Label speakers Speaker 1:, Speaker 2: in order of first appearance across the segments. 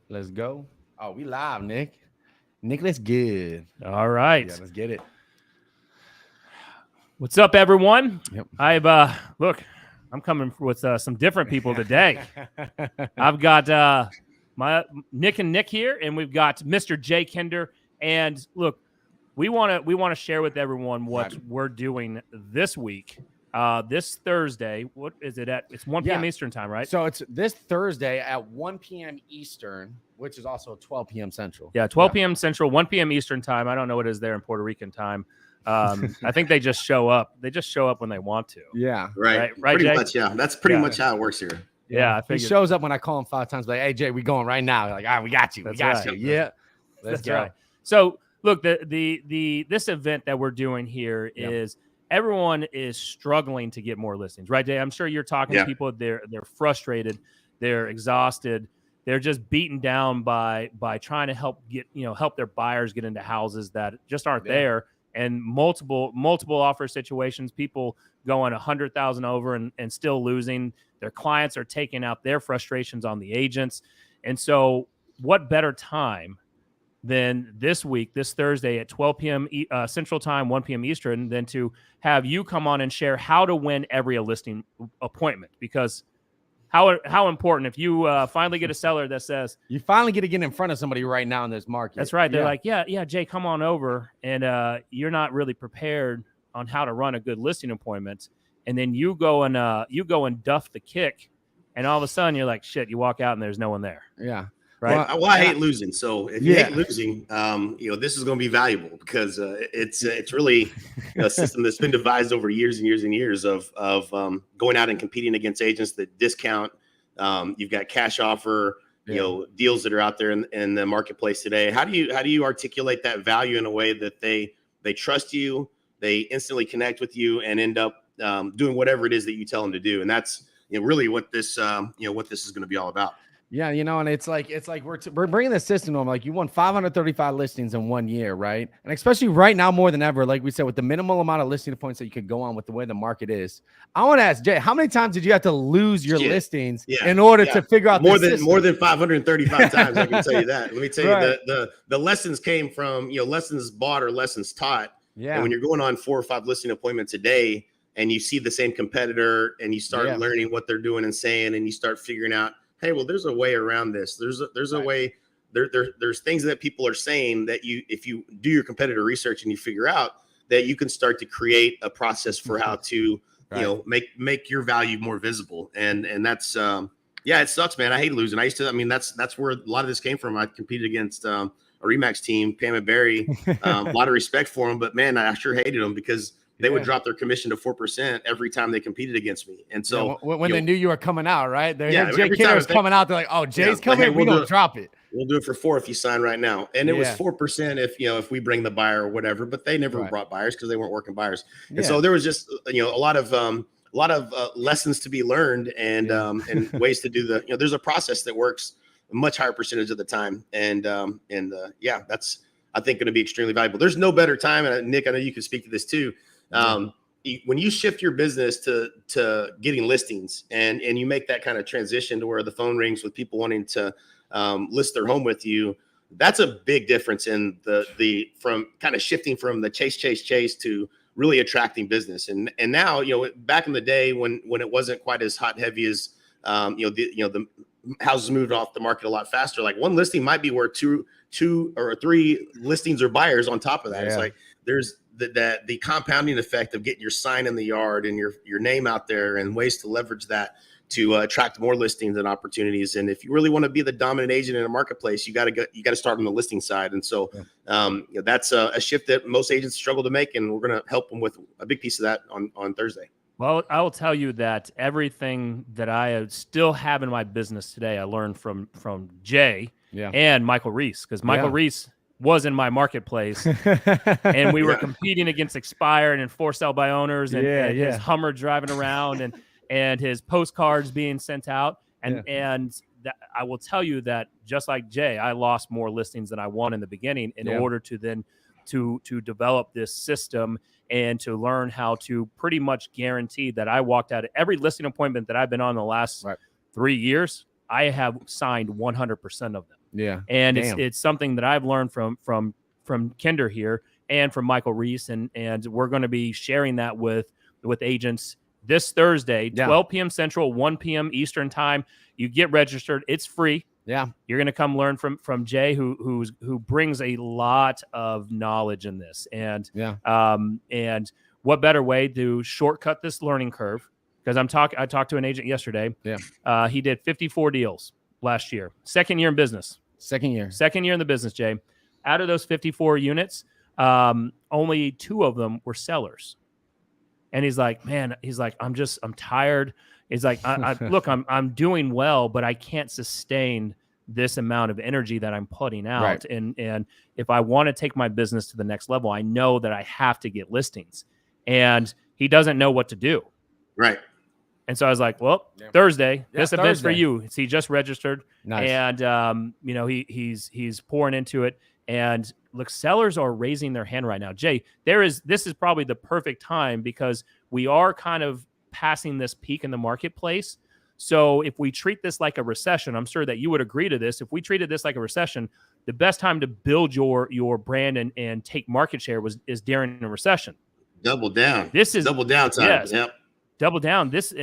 Speaker 1: Let's go. Oh, we live, Nick. Nick, let's good.
Speaker 2: All
Speaker 1: Yeah,
Speaker 2: right.
Speaker 1: let's get it.
Speaker 2: What's up, everyone?
Speaker 1: Yep.
Speaker 2: I've look, I'm coming with some different people today. I've got my Nick and Nick here, and we've got Mr. Jay Kinder. And look, we want to share with everyone what we're doing this week. This Thursday, what is it at? It's 1 p.m.
Speaker 1: Yeah.
Speaker 2: Eastern time, right?
Speaker 1: So it's this Thursday at 1 p.m. Eastern, which is also 12 p.m. Central.
Speaker 2: Yeah, 12 p.m. Central, 1 p.m. Eastern time. I don't know what it is there in Puerto Rican time. I think they just show up. They just show up when they want to.
Speaker 1: Yeah.
Speaker 3: Right,
Speaker 2: Jay?
Speaker 3: Pretty much, yeah. That's pretty much how it works here.
Speaker 2: Yeah, I
Speaker 1: He
Speaker 2: figured.
Speaker 1: shows up when I call him 5 times, like, hey, Jay, we going right now. Like, all right, we got you. We
Speaker 2: That's
Speaker 1: got
Speaker 2: right.
Speaker 1: you. Yeah. Let's
Speaker 2: That's
Speaker 1: go.
Speaker 2: right. So look, this event that we're doing here is everyone is struggling to get more listings, right, Jay? I'm sure you're talking to people. They're frustrated, they're exhausted, they're just beaten down by trying to help their buyers get into houses that just aren't there, and multiple offer situations, people going 100,000 over and still losing. Their clients are taking out their frustrations on the agents, and so what better time than this week, this Thursday at 12 p.m. Central Time, 1 p.m. Eastern, than to have you come on and share how to win every listing appointment. Because how important if you finally get a seller that says
Speaker 1: you finally get to get in front of somebody right now in this market.
Speaker 2: That's right. They're like, yeah, Jay, come on over, and you're not really prepared on how to run a good listing appointment, and then you go and duff the kick, and all of a sudden you're like, shit, you walk out and there's no one there.
Speaker 1: Yeah.
Speaker 2: Right.
Speaker 3: Well, I hate losing. So if you hate losing, this is going to be valuable because it's really a system that's been devised over years and years and years of going out and competing against agents that discount. You've got cash offer, deals that are out there in the marketplace today. How do you articulate that value in a way that they trust you, they instantly connect with you, and end up doing whatever it is that you tell them to do? And that's really what this what this is going to be all about.
Speaker 1: Yeah, and it's like we're bringing the system to them. Like, you won 535 listings in 1 year, right? And especially right now more than ever, like we said, with the minimal amount of listing points that you could go on with the way the market is. I want to ask Jay, how many times did you have to lose your listings in order to figure out
Speaker 3: more than 535 times? I can tell you that. Let me tell
Speaker 1: you,
Speaker 3: the lessons came from lessons bought or lessons taught.
Speaker 1: Yeah.
Speaker 3: And when you're going on 4 or 5 listing appointments a day, and you see the same competitor, and you start learning what they're doing and saying, and you start figuring out, hey, well, there's a way around this. There's a way. There's things that people are saying that if you do your competitor research and you figure out that you can start to create a process for how to make your value more visible. And that's it sucks, man. I hate losing. That's where a lot of this came from. I competed against a Remax team, Pam and Barry. A lot of respect for them, but man, I sure hated them because they would drop their commission to 4% every time they competed against me. And so
Speaker 1: when they knew you were coming out, right? Jay
Speaker 3: every
Speaker 1: Kinder
Speaker 3: time
Speaker 1: was coming out. They're like, oh, Jay's coming. We don't drop it.
Speaker 3: We'll do it for 4 if you sign right now. And it was 4% if we bring the buyer or whatever, but they never brought buyers because they weren't working buyers. And so there was just, a lot of lessons to be learned and ways to do there's a process that works a much higher percentage of the time. And that's, I think, going to be extremely valuable. There's no better time. And Nick, I know you can speak to this too. When you shift your business to getting listings and you make that kind of transition to where the phone rings with people wanting to list their home with you, that's a big difference in the from kind of shifting from the chase to really attracting business. And now, back in the day when it wasn't quite as hot heavy as the houses moved off the market a lot faster, like one listing might be worth two or three listings or buyers on top of that. It's like there's the compounding effect of getting your sign in the yard and your name out there, and ways to leverage that to attract more listings and opportunities. And if you really want to be the dominant agent in a marketplace, you got to start on the listing side. And so that's a shift that most agents struggle to make, and we're going to help them with a big piece of that on Thursday.
Speaker 2: Well, I will tell you that everything that I still have in my business today, I learned from Jay and Michael Reese, because Michael Reese was in my marketplace, and we were competing against expired and for sale by owners, and his Hummer driving around, and his postcards being sent out, and I will tell you that just like Jay, I lost more listings than I won in the beginning in order to then to develop this system and to learn how to pretty much guarantee that I walked out of every listing appointment that I've been on the last 3 years. I have signed 100% of them.
Speaker 1: Yeah.
Speaker 2: And it's something that I've learned from Kinder here and from Michael Reese. And we're going to be sharing that with agents this Thursday, 12 p.m. Central, 1 p.m. Eastern time. You get registered. It's free.
Speaker 1: Yeah.
Speaker 2: You're going to come learn from Jay, who brings a lot of knowledge in this. And and what better way to shortcut this learning curve? Because I talked to an agent yesterday.
Speaker 1: Yeah.
Speaker 2: He did 54 deals last year. Second year in business. Second year in the business, Jay. Out of those 54 units, only 2 of them were sellers. And he's like, man, I'm tired. He's like, look, I'm doing well, but I can't sustain this amount of energy that I'm putting out.
Speaker 1: Right.
Speaker 2: And if I want to take my business to the next level, I know that I have to get listings. And he doesn't know what to do.
Speaker 3: Right.
Speaker 2: And so I was like, well, Thursday, this event's for you. He just registered.
Speaker 1: Nice.
Speaker 2: And, he's pouring into it. And look, sellers are raising their hand right now. Jay, this is probably the perfect time because we are kind of passing this peak in the marketplace. So if we treat this like a recession, I'm sure that you would agree to this. If we treated this like a recession, the best time to build your brand and take market share is during a recession.
Speaker 3: Double down.
Speaker 2: This is
Speaker 3: double down time.
Speaker 2: Yes.
Speaker 3: Yep.
Speaker 2: Double down. This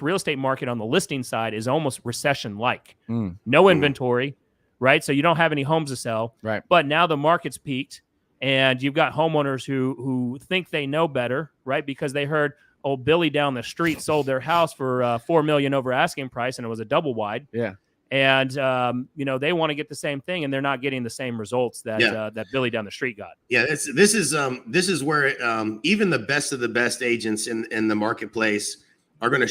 Speaker 2: real estate market on the listing side is almost recession-like. No inventory, right? So you don't have any homes to sell.
Speaker 1: Right.
Speaker 2: But now the market's peaked, and you've got homeowners who think they know better, right? Because they heard old Billy down the street sold their house for $4 million over asking price, and it was a double wide.
Speaker 1: Yeah.
Speaker 2: And they want to get the same thing, and they're not getting the same results that Billy down the street got.
Speaker 3: Yeah, this is where even the best of the best agents in the marketplace are going to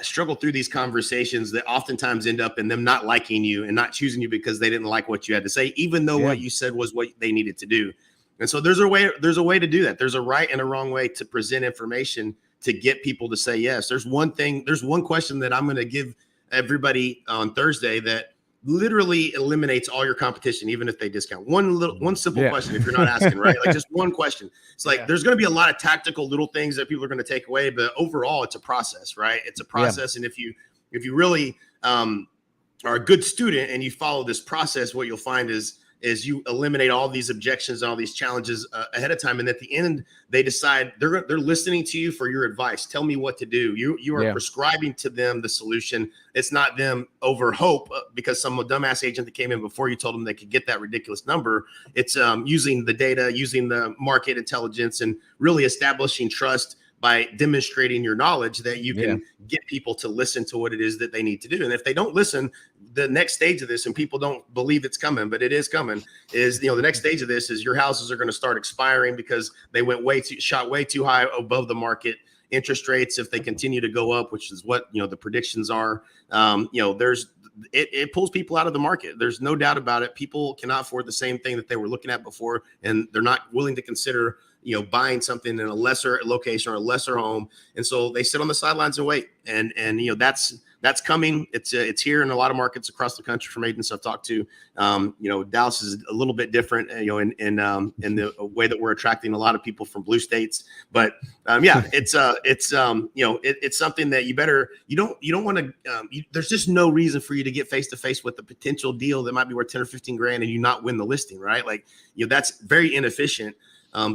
Speaker 3: struggle through these conversations that oftentimes end up in them not liking you and not choosing you because they didn't like what you had to say, even though what you said was what they needed to do. And so there's a way to do that. There's a right and a wrong way to present information to get people to say yes. There's one question that I'm going to give everybody on Thursday that literally eliminates all your competition, even if they discount. One simple question, if you're not asking, right? Like just one question. It's like there's going to be a lot of tactical little things that people are going to take away, but overall, it's a process, right? It's a process, and if you really are a good student and you follow this process, what you'll find is you eliminate all these objections and all these challenges ahead of time. And at the end, they decide they're listening to you for your advice. Tell me what to do. You are prescribing to them the solution. It's not them over hope because some dumbass agent that came in before you told them they could get that ridiculous number. It's using the data, using the market intelligence, and really establishing trust by demonstrating your knowledge that you can get people to listen to what it is that they need to do. And if they don't listen, the next stage of this, and people don't believe it's coming, but it is coming, is, the next stage of this is your houses are going to start expiring because they went shot way too high above the market. Interest rates, if they continue to go up, which is what, the predictions are, it pulls people out of the market. There's no doubt about it. People cannot afford the same thing that they were looking at before, and they're not willing to consider buying something in a lesser location or a lesser home. And so they sit on the sidelines and wait. And that's coming. It's here in a lot of markets across the country from agents I've talked to. Dallas is a little bit different, in the way that we're attracting a lot of people from blue states. But it's something that you don't want to, there's just no reason for you to get face to face with a potential deal that might be worth 10 or 15 grand and you not win the listing, right? Like, that's very inefficient.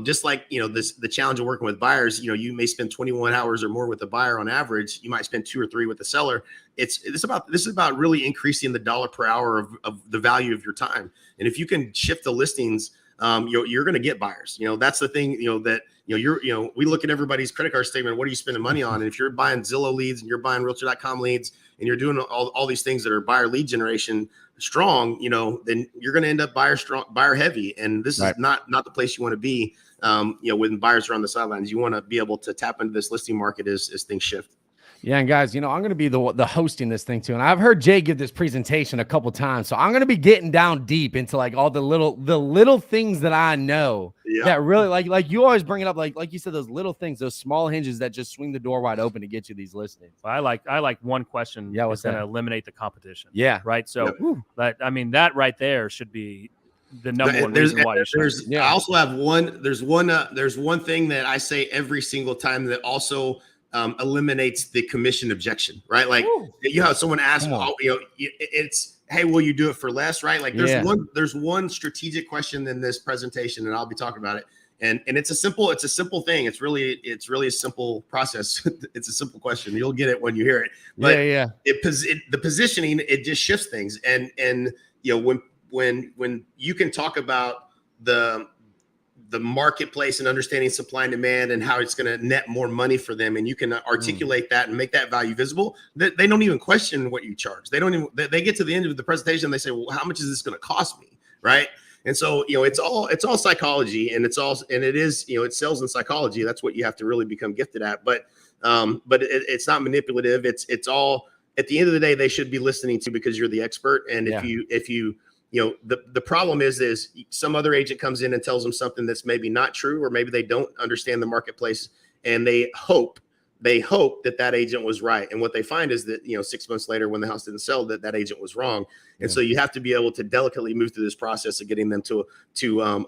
Speaker 3: Just like, the challenge of working with buyers, you may spend 21 hours or more with a buyer on average. You might spend 2 or 3 with a seller. This is about really increasing the dollar per hour of the value of your time. And if you can shift the listings, you're going to get buyers. That's the thing, we look at everybody's credit card statement. What are you spending money on? And if you're buying Zillow leads and you're buying realtor.com leads and you're doing all these things that are buyer lead generation strong, then you're going to end up buyer heavy. And this is not the place you want to be. When buyers are on the sidelines, you want to be able to tap into this listing market as things shift.
Speaker 1: Yeah, and guys, I'm going to be the hosting this thing too, and I've heard Jay give this presentation a couple times, so I'm going to be getting down deep into like all the little things that I know that really like you always bring it up, like you said, those little things, those small hinges that just swing the door wide open to get you these listings.
Speaker 2: I like one question. Yeah, what's going to eliminate the competition?
Speaker 1: Yeah,
Speaker 2: right. So, that right there should be the number one reason why you should.
Speaker 3: I also have one. There's one thing that I say every single time that also eliminates the commission objection, right? Like, you know, someone asks, it's, hey, will you do it for less, right? Like there's one strategic question in this presentation, and I'll be talking about it. And it's a simple thing. It's really a simple process. It's a simple question. You'll get it when you hear it. But the positioning, it just shifts things. And you know, when you can talk about the marketplace and understanding supply and demand and how it's going to net more money for them, and you can articulate that and make that value visible, they don't even question what you charge. They don't even, they get to the end of the presentation and they say, well, how much is this going to cost me? Right. And so, you know, it's all psychology, and it is, you know, it's sales and psychology. That's what you have to really become gifted at. But it's not manipulative. It's all, at the end of the day, they should be listening to, because you're the expert. And if you know, the problem is some other agent comes in and tells them something that's maybe not true, or maybe they don't understand the marketplace, and they hope that agent was right. And what they find is that, you know, 6 months later, when the house didn't sell, that agent was wrong. And so you have to be able to delicately move through this process of getting them to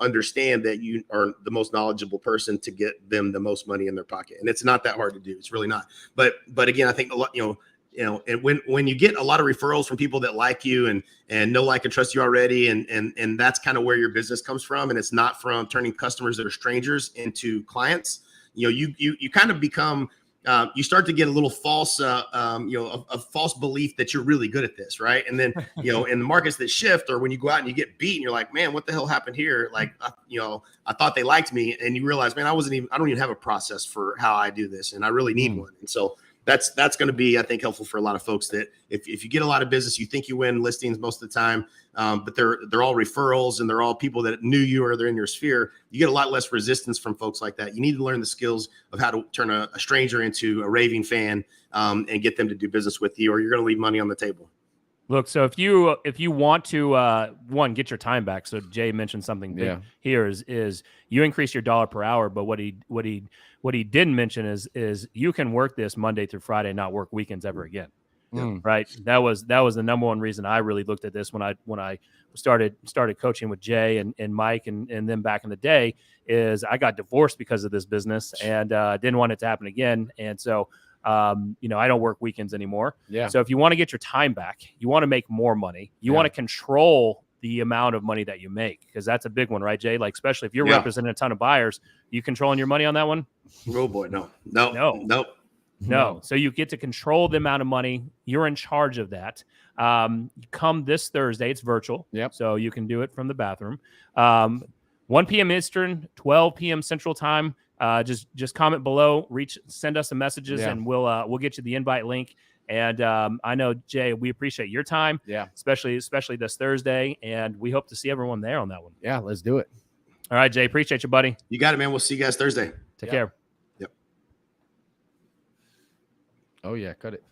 Speaker 3: understand that you are the most knowledgeable person to get them the most money in their pocket. And it's not that hard to do. It's really not. But again, I think a lot, you know, and when you get a lot of referrals from people that like you and know, like, and trust you already, and that's kind of where your business comes from. And it's not from turning customers that are strangers into clients. You know, you kind of become, you start to get a little false, you know, a false belief that you're really good at this, right? And then, you know, in the markets that shift, or when you go out and you get beat and you're like, man, what the hell happened here? Like, you know, I thought they liked me, and you realize, man, I don't even have a process for how I do this, and I really need one. And so that's going to be, I think, helpful for a lot of folks, that if you get a lot of business, you think you win listings most of the time, but they're all referrals, and they're all people that knew you, or they're in your sphere. You get a lot less resistance from folks like that. You need to learn the skills of how to turn a stranger into a raving fan, and get them to do business with you, or you're going to leave money on the table.
Speaker 2: Look, so if you want to get your time back, so Jay mentioned something big here is you increase your dollar per hour, but what he didn't mention is you can work this Monday through Friday and not work weekends ever again. Right? That was the number one reason I really looked at this when I started coaching with Jay and Mike and them back in the day. Is I got divorced because of this business, and didn't want it to happen again. And so you know, I don't work weekends anymore. So if you want to get your time back, you want to make more money, you want to control the amount of money that you make, because that's a big one, right, Jay? Like, especially if you're representing a ton of buyers, you controlling your money on that one?
Speaker 3: Oh boy, no.
Speaker 2: So you get to control the amount of money. You're in charge of that. Come this Thursday, it's virtual. So you can do it from the bathroom. 1 p.m. Eastern, 12 p.m. Central Time. Just comment below, send us some messages, and we'll get you the invite link. And I know, Jay, we appreciate your time, especially this Thursday, and we hope to see everyone there on that one.
Speaker 1: Yeah, let's do it.
Speaker 2: All right, Jay, appreciate you, buddy.
Speaker 3: You got it, man. We'll see you guys Thursday.
Speaker 2: Take care.
Speaker 1: Oh yeah, cut it.